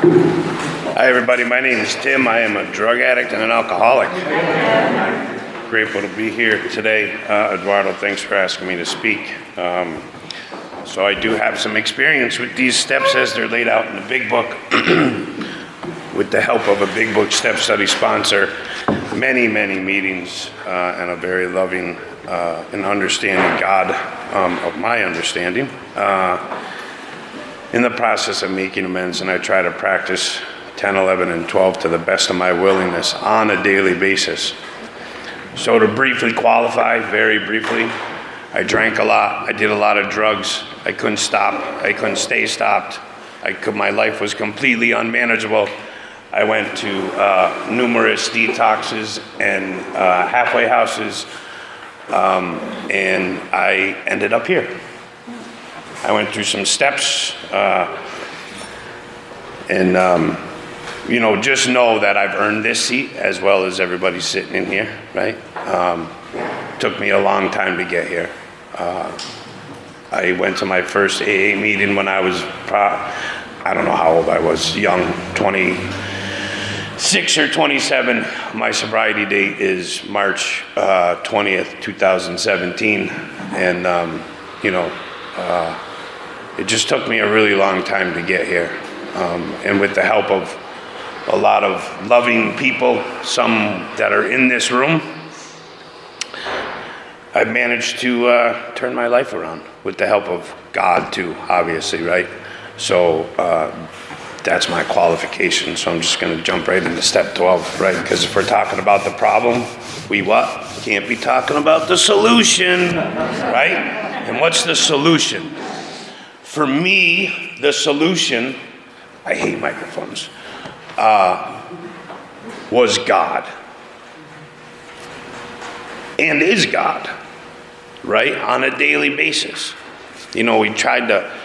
Hi, everybody. My name is Tim. I am a drug addict and an alcoholic. Grateful to be here today. Eduardo, thanks for asking me to speak. So I do have some experience with these steps as they're laid out in the Big Book. With the help of a Big Book step study sponsor, many meetings, and a very loving and understanding God of my understanding. In the process of making amends, and I try to practice 10, 11, and 12 to the best of my willingness on a daily basis. So to briefly qualify, very briefly, I drank a lot. I did a lot of drugs. I couldn't stop. I couldn't stay stopped. My life was completely unmanageable. I went to numerous detoxes and halfway houses, and I ended up here. I went through some steps, and just know that I've earned this seat as well as everybody sitting in here, right? Took me a long time to get here. I went to my first AA meeting when I was, I don't know how old I was, young, 26 or 27. My sobriety date is March 20th, 2017. And, it just took me a really long time to get here. And with the help of a lot of loving people, some that are in this room, I've managed to turn my life around with the help of God too, obviously, right? So that's my qualification. So I'm just going to jump right into step 12, right? Because if we're talking about the problem, we can't be talking about the solution, right? And what's the solution? For me, the solution, I hate microphones, was God. And is God, right? On a daily basis.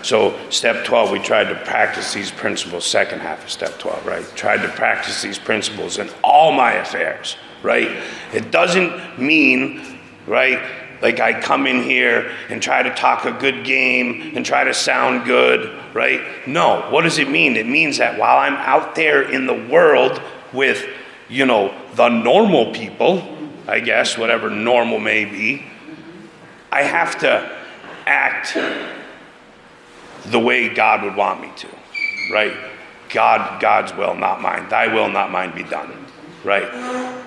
So step 12, we tried to practice these principles, second half of step 12, right? Tried to practice these principles in all my affairs, right? It doesn't mean, right, like I come in here and try to talk a good game and try to sound good, right? No, what does it mean? It means that while I'm out there in the world with, the normal people, I guess, whatever normal may be, I have to act the way God would want me to, right? God's will, not mine. Thy will, not mine, be done, right?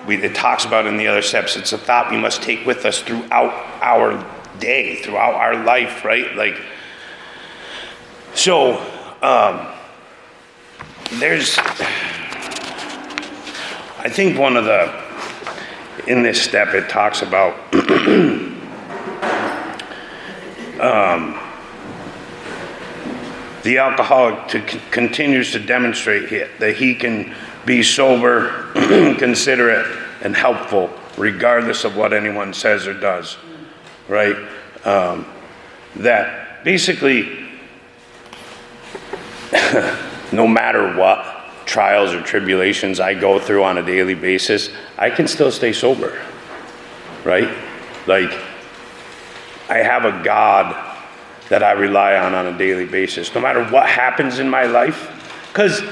It talks about in the other steps, it's a thought we must take with us throughout our day, throughout our life, right? I think in this step it talks about the alcoholic continues to demonstrate that he can be sober, considerate, and helpful, regardless of what anyone says or does, right? That basically, no matter what trials or tribulations I go through on a daily basis, I can still stay sober, right? I have a God that I rely on a daily basis, no matter what happens in my life, because,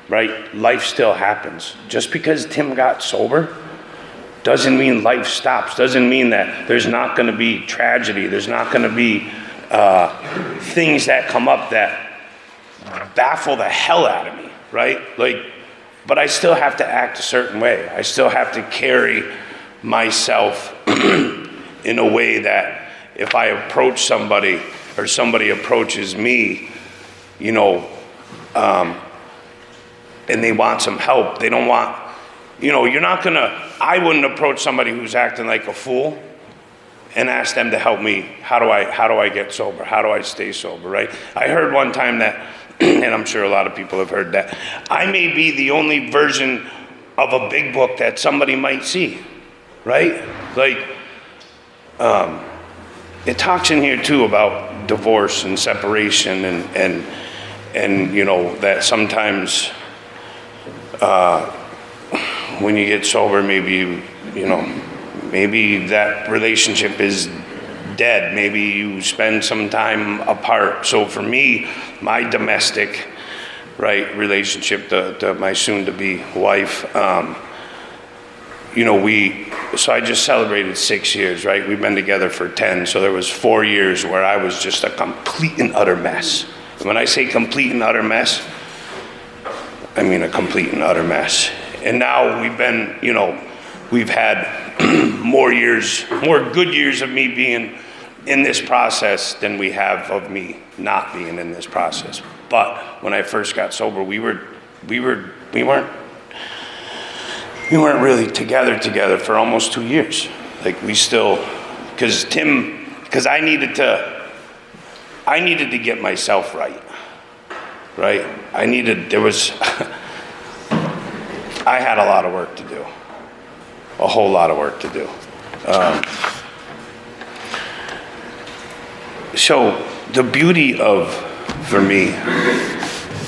right, life still happens. Just because Tim got sober doesn't mean life stops, doesn't mean that there's not going to be tragedy, there's not going to be things that come up that baffle the hell out of me, right? But I still have to act a certain way. I still have to carry myself in a way that if I approach somebody or somebody approaches me, and they want some help, they don't want, I wouldn't approach somebody who's acting like a fool and ask them to help me. How do I get sober? How do I stay sober, right? I heard one time that, and I'm sure a lot of people have heard that, I may be the only version of a big book that somebody might see, right? It talks in here too about divorce and separation and that sometimes when you get sober, maybe that relationship is dead. Maybe you spend some time apart. So for me, my domestic, right, relationship to my soon-to-be wife, so I just celebrated 6 years, right? We've been together for 10, so there was 4 years where I was just a complete and utter mess. And when I say complete and utter mess, I mean a complete and utter mess. And now we've had more good years of me being in this process than we have of me not being in this process. But when I first got sober, we weren't really together for almost 2 years. Like we still, because I needed to get myself right. Right? I had a lot of work to do. A whole lot of work to do. So the beauty for me,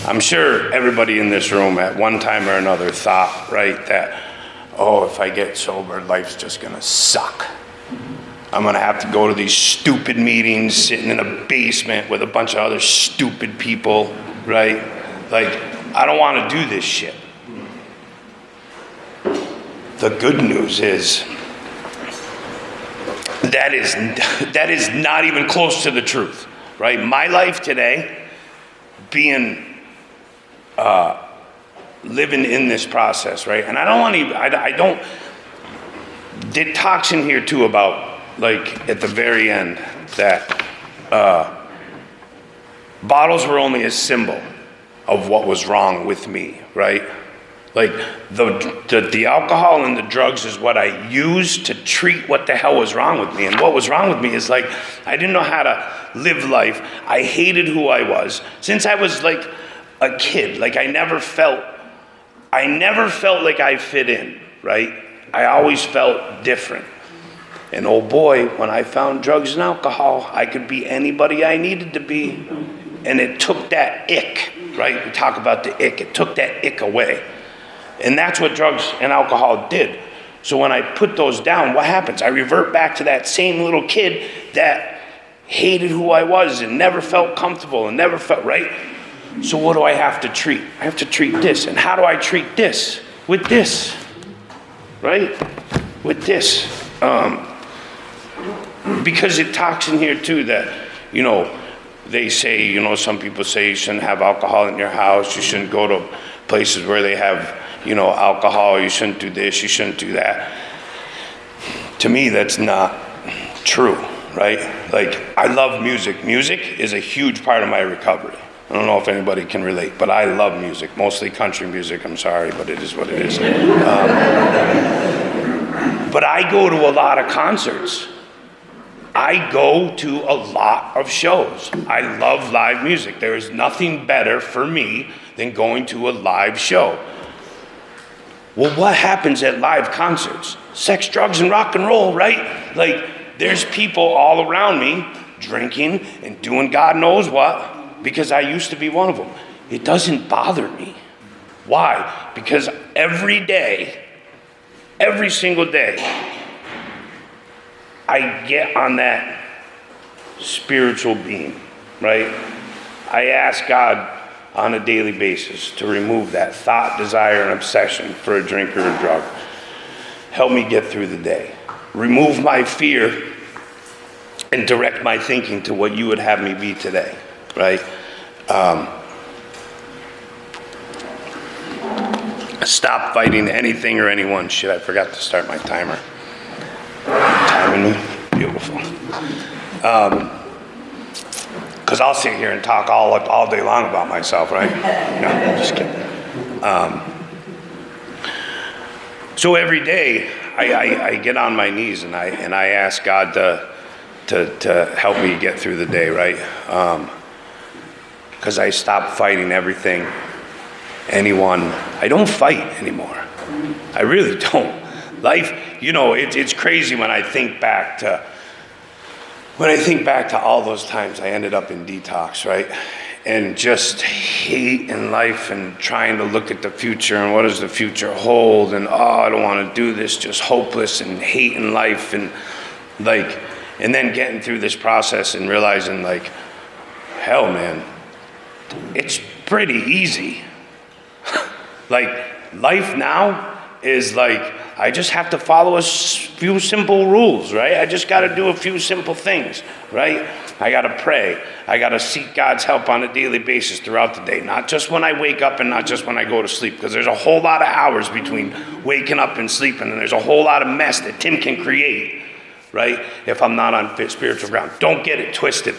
I'm sure everybody in this room at one time or another thought, right, that, if I get sober, life's just gonna suck. I'm gonna have to go to these stupid meetings, sitting in a basement with a bunch of other stupid people, right? Like, I don't wanna do this shit. The good news is that is not even close to the truth, right? My life today, being living in this process, right? And I don't did talks in here too about, like, at the very end, that bottles were only a symbol of what was wrong with me, right? Like, the alcohol and the drugs is what I used to treat what the hell was wrong with me. And what was wrong with me is, like, I didn't know how to live life. I hated who I was. Since I was, like, a kid, like, I never felt like I fit in, right? I always felt different. And oh boy, when I found drugs and alcohol, I could be anybody I needed to be. And it took that ick, right? We talk about the ick. It took that ick away. And that's what drugs and alcohol did. So when I put those down, what happens? I revert back to that same little kid that hated who I was and never felt comfortable and never felt right. So what do I have to treat? I have to treat this. And how do I treat this? With this, right? With this. Because it talks in here too that, they say, some people say you shouldn't have alcohol in your house. You shouldn't go to places where they have, alcohol. You shouldn't do this. You shouldn't do that. To me, that's not true, right? Like, I love music. Music is a huge part of my recovery. I don't know if anybody can relate, but I love music, mostly country music. I'm sorry, but it is what it is. But I go to a lot of concerts. I go to a lot of shows. I love live music. There is nothing better for me than going to a live show. Well, what happens at live concerts? Sex, drugs, and rock and roll, right? Like, there's people all around me drinking and doing God knows what, because I used to be one of them. It doesn't bother me. Why? Because every day, every single day, I get on that spiritual beam, right? I ask God on a daily basis to remove that thought, desire, and obsession for a drink or a drug. Help me get through the day. Remove my fear and direct my thinking to what you would have me be today, right? Stop fighting anything or anyone. Shit, I forgot to start my timer. Timing me? Beautiful. Because I'll sit here and talk all day long about myself, right? No, I'm just kidding. So every day, I get on my knees and I ask God to help me get through the day, right? Because I stopped fighting everything, anyone. I don't fight anymore. I really don't. Life, it's crazy when I think back to all those times I ended up in detox, right? And just hate in life and trying to look at the future and what does the future hold and I don't want to do this, just hopeless and hate in life and like, And then getting through this process and realizing like, hell man, it's pretty easy. Like life now is like, I just have to follow a few simple rules, right? I just got to do a few simple things, right? I got to pray. I got to seek God's help on a daily basis throughout the day, not just when I wake up and not just when I go to sleep, because there's a whole lot of hours between waking up and sleeping, and there's a whole lot of mess that Tim can create, right? If I'm not on fit spiritual ground. Don't get it twisted.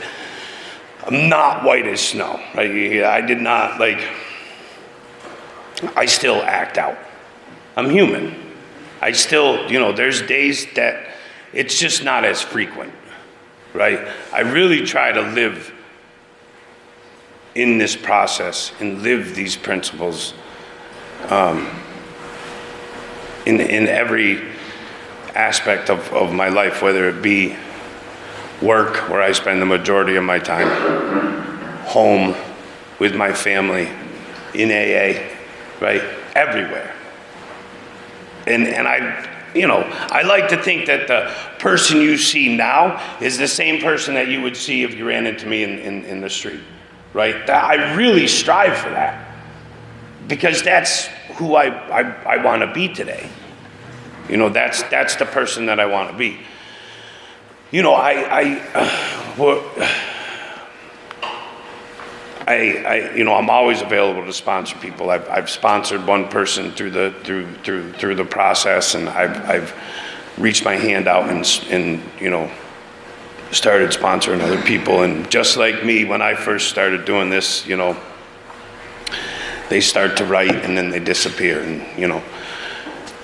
I'm not white as snow, right? I did not, like, I still act out. I'm human. I still, there's days that it's just not as frequent, right? I really try to live in this process and live these principles in every aspect of my life, whether it be work, where I spend the majority of my time, home, with my family, in AA, right? Everywhere. And I like to think that the person you see now is the same person that you would see if you ran into me in the street, right? I really strive for that, because that's who I want to be today. That's the person that I want to be. I'm always available to sponsor people. I've sponsored one person through the process, and I've reached my hand out and started sponsoring other people. And just like me, when I first started doing this, they start to write and then they disappear, and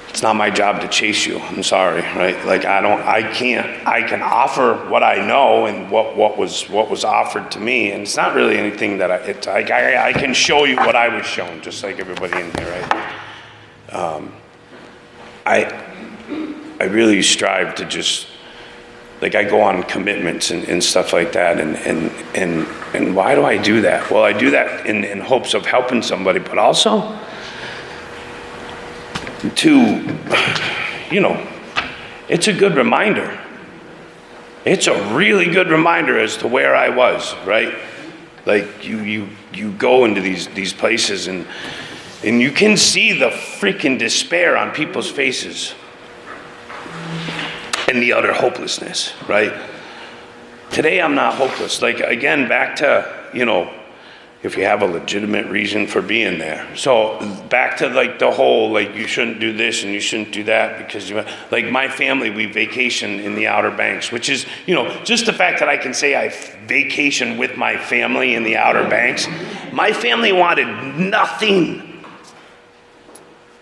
it's not my job to chase you. I'm sorry, right? Like I can offer what I know and what was offered to me, and it's not really anything that I can show you what I was shown, just like everybody in here, right? I really strive to just, like, I go on commitments and stuff like that, and why do I do that? Well, I do that in hopes of helping somebody, but also to, it's a good reminder. It's a really good reminder as to where I was, right? Like you go into these places and you can see the freaking despair on people's faces and the utter hopelessness, right? Today I'm not hopeless. Like, again, back to, if you have a legitimate reason for being there. So back to like the whole, like, you shouldn't do this and you shouldn't do that because like my family, we vacation in the Outer Banks, which is, just the fact that I can say I vacation with my family in the Outer Banks. My family wanted nothing.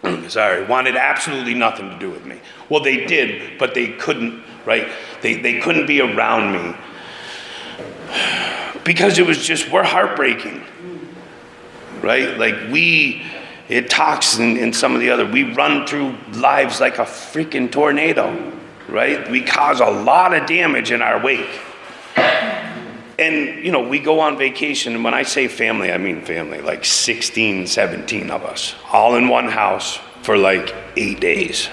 Wanted absolutely nothing to do with me. Well, they did, but they couldn't, right? They couldn't be around me because we're heartbreaking, right? Like it talks in some of the other, we run through lives like a freaking tornado, right? We cause a lot of damage in our wake. And, we go on vacation, and when I say family, I mean family, like 16, 17 of us, all in one house for like 8 days.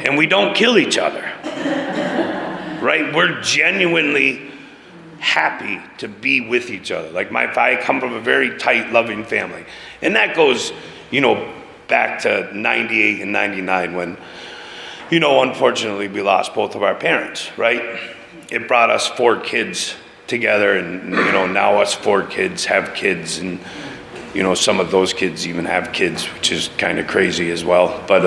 And we don't kill each other, right? We're genuinely happy to be with each other. Like I come from a very tight, loving family. And that goes, back to 98 and 99 when, unfortunately we lost both of our parents, right? It brought us 4 kids together, and now us 4 kids have kids, and some of those kids even have kids, which is kind of crazy as well. But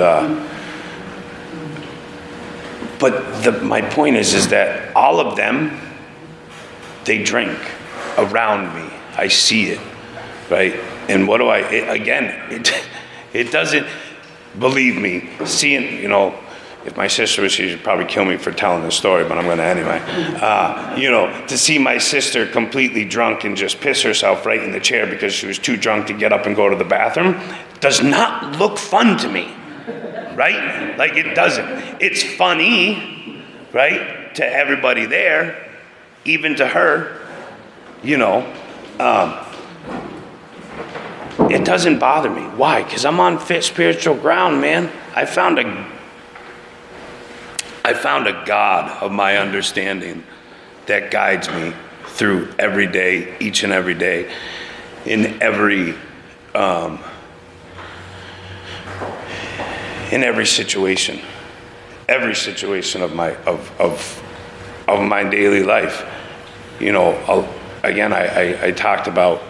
my point is that all of them, they drink around me. I see it, right? And what do it doesn't, believe me, seeing, if my sister was here, she'd probably kill me for telling this story, but I'm going to anyway. To see my sister completely drunk and just piss herself right in the chair because she was too drunk to get up and go to the bathroom does not look fun to me, right? Like, it doesn't. It's funny, right, to everybody there, even to her, it doesn't bother me. Why? Because I'm on fit spiritual ground, man. I found I found a God of my understanding that guides me through every day, each and every day, in every situation, of my daily life. You know, again, I talked about,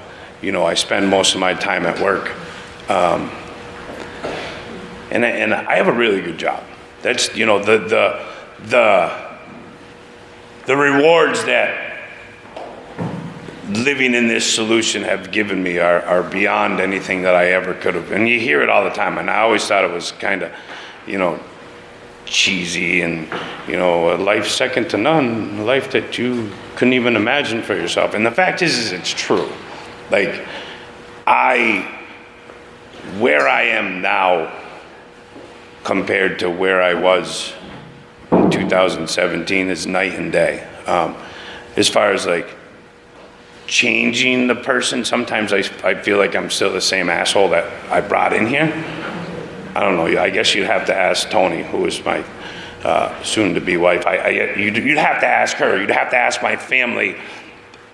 you know, I spend most of my time at work, and I have a really good job. That's, you know, the rewards that living in this solution have given me are beyond anything that I ever could have. And you hear it all the time, and I always thought it was kind of, you know, cheesy and, you know, a life second to none, a life that you couldn't even imagine for yourself. And the fact is it's true. Like, where I am now compared to where I was in 2017 is night and day. As far as like changing the person, sometimes I feel like I'm still the same asshole that I brought in here. I don't know, I guess you'd have to ask Tony, who is my soon-to-be wife. You'd have to ask her, you'd have to ask my family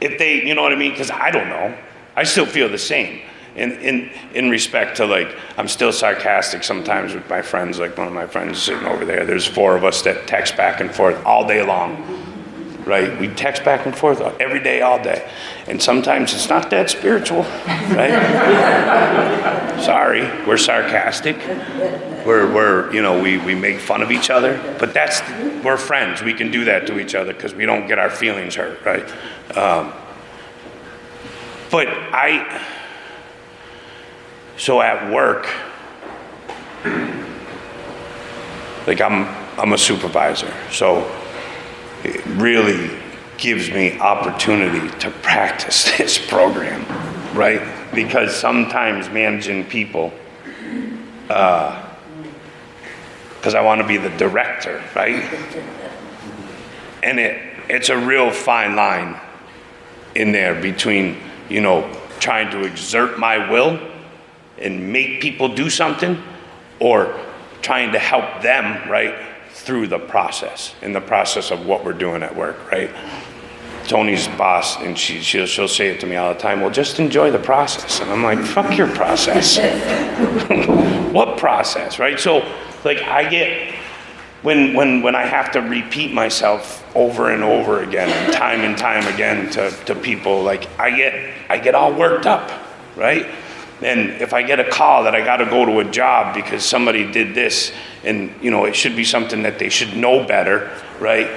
if they, you know what I mean? Because I don't know. I still feel the same. In respect to, like, I'm still sarcastic sometimes with my friends, like one of my friends sitting over there. There's 4 of us that text back and forth all day long, right? We text back and forth every day, all day. And sometimes it's not that spiritual, right? Sorry, we're sarcastic. We're you know, we make fun of each other, but we're friends. We can do that to each other because we don't get our feelings hurt, right? So at work, like I'm a supervisor, so it really gives me opportunity to practice this program, right? Because sometimes managing people, because I want to be the director, right? And it's a real fine line in there between, you know, trying to exert my will and make people do something, or trying to help them, right, through the process, in the process of what we're doing at work, right? Tony's boss, and she'll say it to me all the time, well, just enjoy the process. And I'm like, fuck your process. What process, right? So, like, I get, when I have to repeat myself over and over again, and time again to people, like, I get all worked up, right? And if I get a call that I got to go to a job because somebody did this, and, you know, it should be something that they should know better, right?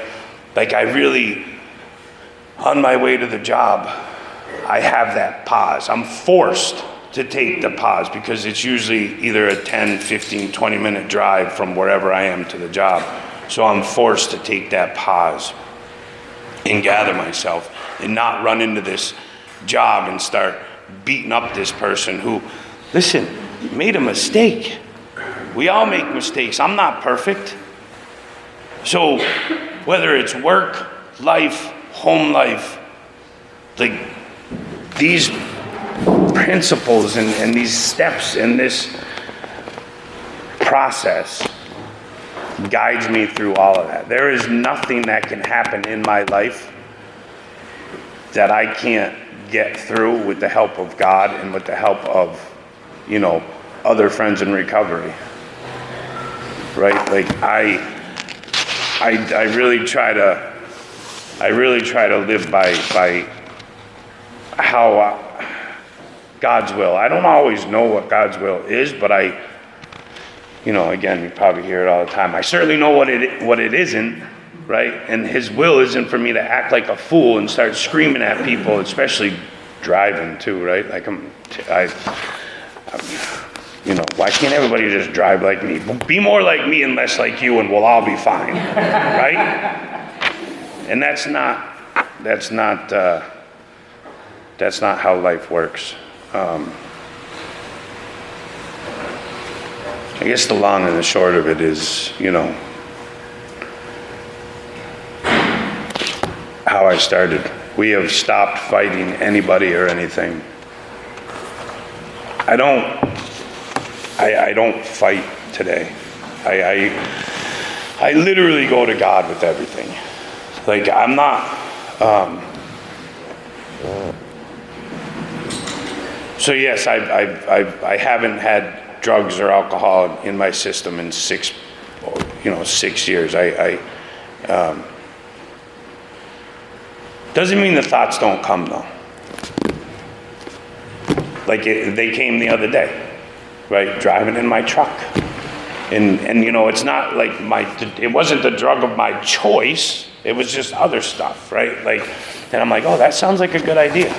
Like, I really, on my way to the job, I have that pause. I'm forced to take the pause because it's usually either a 10, 15, 20-minute drive from wherever I am to the job. So I'm forced to take that pause and gather myself and not run into this job and start beating up this person who, listen, made a mistake. We all make mistakes. I'm not perfect. So whether it's work, life, home life, like these principles and these steps in this process guides me through all of that. There is nothing that can happen in my life that I can't get through with the help of God and with the help of, you know, other friends in recovery, right? Like I really try to live by how God's will. I don't always know what God's will is, but you know, again, you probably hear it all the time. I certainly know what it isn't, right? And His will isn't for me to act like a fool and start screaming at people, especially driving too, right? Like you know, why can't everybody just drive like me? Be more like me and less like you, and we'll all be fine, right? And that's not how life works. I guess the long and the short of it is, you know, how I started. We have stopped fighting anybody or anything. I don't fight today. I literally go to God with everything. Like, I'm not, so yes, I haven't had drugs or alcohol in my system in 6 years. Doesn't mean the thoughts don't come though. Like they came the other day, right? Driving in my truck. And it's not like it wasn't the drug of my choice. It was just other stuff, right? Like, and I'm like, oh, that sounds like a good idea.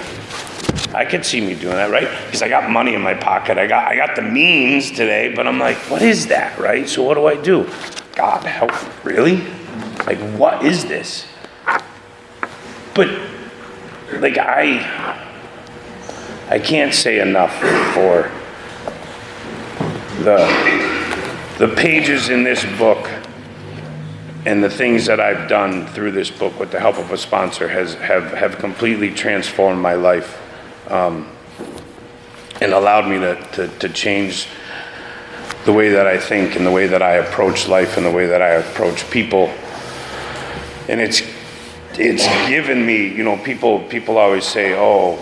I could see me doing that, right? Because I got money in my pocket. I got the means today, but I'm like, what is that, right? So what do I do? God help, really? Like, what is this? But, like, I can't say enough for the pages in this book and the things that I've done through this book with the help of a sponsor have completely transformed my life, and allowed me to change the way that I think and the way that I approach life and the way that I approach people. And it's given me, people always say, oh,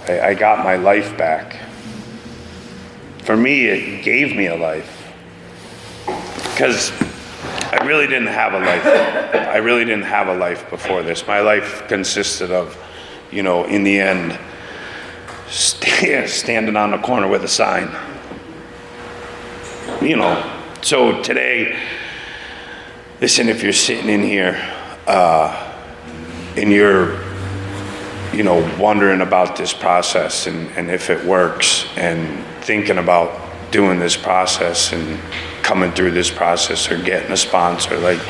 I got my life back. For me, it gave me a life. Because I really didn't have a life. I really didn't have a life before this. My life consisted of, in the end, standing on the corner with a sign. So today, listen, if you're sitting in here and you're, wondering about this process and if it works, and thinking about doing this process and coming through this process or getting a sponsor, like,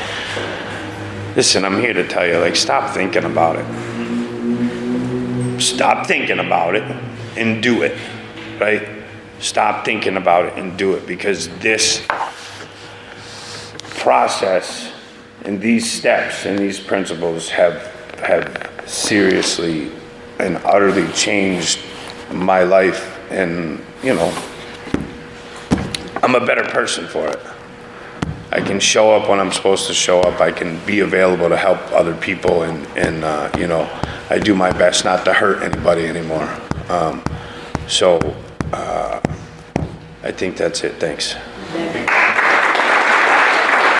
listen, I'm here to tell you, like, stop thinking about it. Stop thinking about it and do it, right? Stop thinking about it and do it, because this process and these steps and these principles have seriously and utterly changed my life, and I'm a better person for it. I can show up when I'm supposed to show up. I can be available to help other people, and I do my best not to hurt anybody anymore. So I think that's it. Thanks.